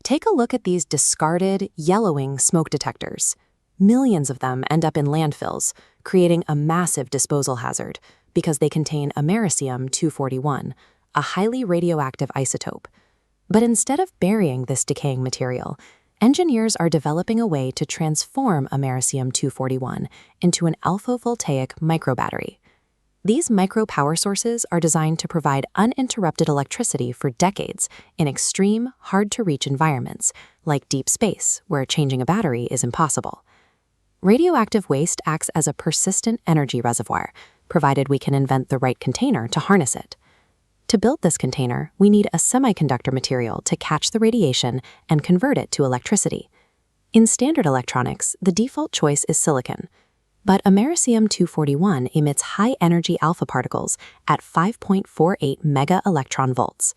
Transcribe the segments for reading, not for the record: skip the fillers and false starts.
Take a look at these discarded, yellowing smoke detectors. Millions of them end up in landfills, creating a massive disposal hazard because they contain americium-241, a highly radioactive isotope. But instead of burying this decaying material, engineers are developing a way to transform americium-241 into an alpha-voltaic microbattery. These micro-power sources are designed to provide uninterrupted electricity for decades in extreme, hard-to-reach environments, like deep space, where changing a battery is impossible. Radioactive waste acts as a persistent energy reservoir, provided we can invent the right container to harness it. To build this container, we need a semiconductor material to catch the radiation and convert it to electricity. In standard electronics, the default choice is silicon, but americium-241 emits high-energy alpha particles at 5.48 mega-electron volts.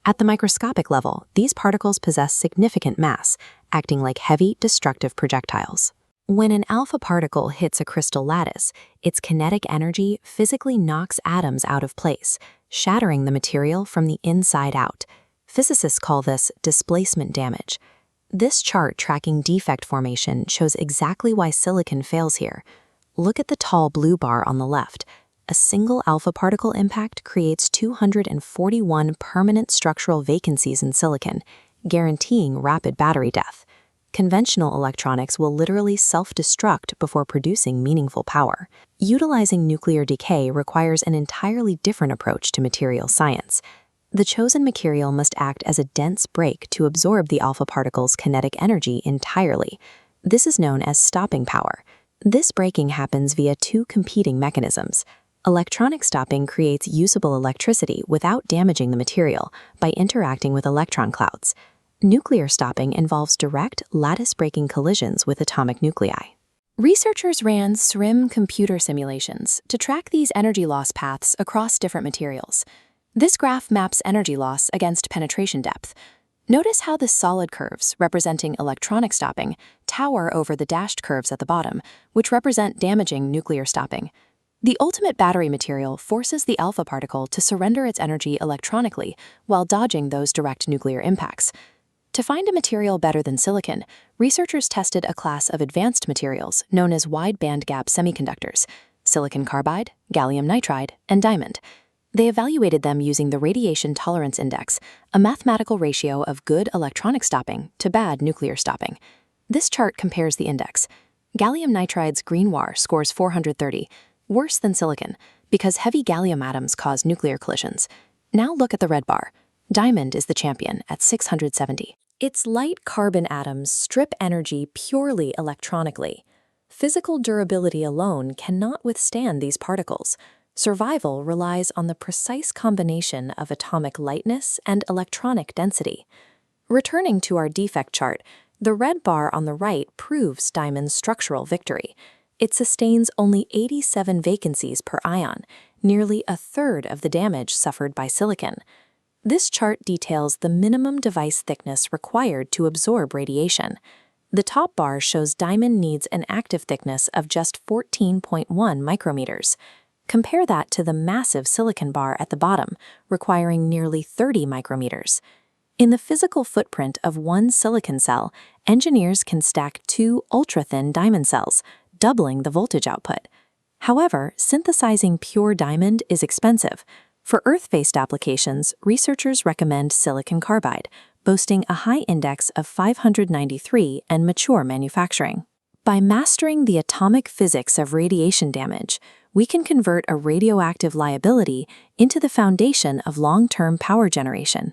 At the microscopic level, these particles possess significant mass, acting like heavy, destructive projectiles. When an alpha particle hits a crystal lattice, its kinetic energy physically knocks atoms out of place, shattering the material from the inside out. Physicists call this displacement damage. This chart tracking defect formation shows exactly why silicon fails here. Look at the tall blue bar on the left. A single alpha particle impact creates 241 permanent structural vacancies in silicon, guaranteeing rapid battery death. Conventional electronics will literally self-destruct before producing meaningful power. Utilizing nuclear decay requires an entirely different approach to material science. The chosen material must act as a dense break to absorb the alpha particle's kinetic energy entirely. This is known as stopping power. This breaking happens via two competing mechanisms. Electronic stopping creates usable electricity without damaging the material by interacting with electron clouds. Nuclear stopping involves direct, lattice-breaking collisions with atomic nuclei. Researchers ran SRIM computer simulations to track these energy loss paths across different materials. This graph maps energy loss against penetration depth. Notice how the solid curves, representing electronic stopping, tower over the dashed curves at the bottom, which represent damaging nuclear stopping. The ultimate battery material forces the alpha particle to surrender its energy electronically while dodging those direct nuclear impacts. To find a material better than silicon, researchers tested a class of advanced materials known as wide bandgap semiconductors: silicon carbide, gallium nitride, and diamond. They evaluated them using the Radiation Tolerance Index, a mathematical ratio of good electronic stopping to bad nuclear stopping. This chart compares the index. Gallium nitride's green bar scores 430, worse than silicon, because heavy gallium atoms cause nuclear collisions. Now look at the red bar. Diamond is the champion at 670. Its light carbon atoms strip energy purely electronically. Physical durability alone cannot withstand these particles. Survival relies on the precise combination of atomic lightness and electronic density. Returning to our defect chart, the red bar on the right proves diamond's structural victory. It sustains only 87 vacancies per ion, nearly a third of the damage suffered by silicon. This chart details the minimum device thickness required to absorb radiation. The top bar shows diamond needs an active thickness of just 14.1 micrometers. Compare that to the massive silicon bar at the bottom, requiring nearly 30 micrometers. In the physical footprint of one silicon cell, engineers can stack two ultra-thin diamond cells, doubling the voltage output. However, synthesizing pure diamond is expensive. For Earth-based applications, researchers recommend silicon carbide, boasting a high index of 593 and mature manufacturing. By mastering the atomic physics of radiation damage, we can convert a radioactive liability into the foundation of long-term power generation.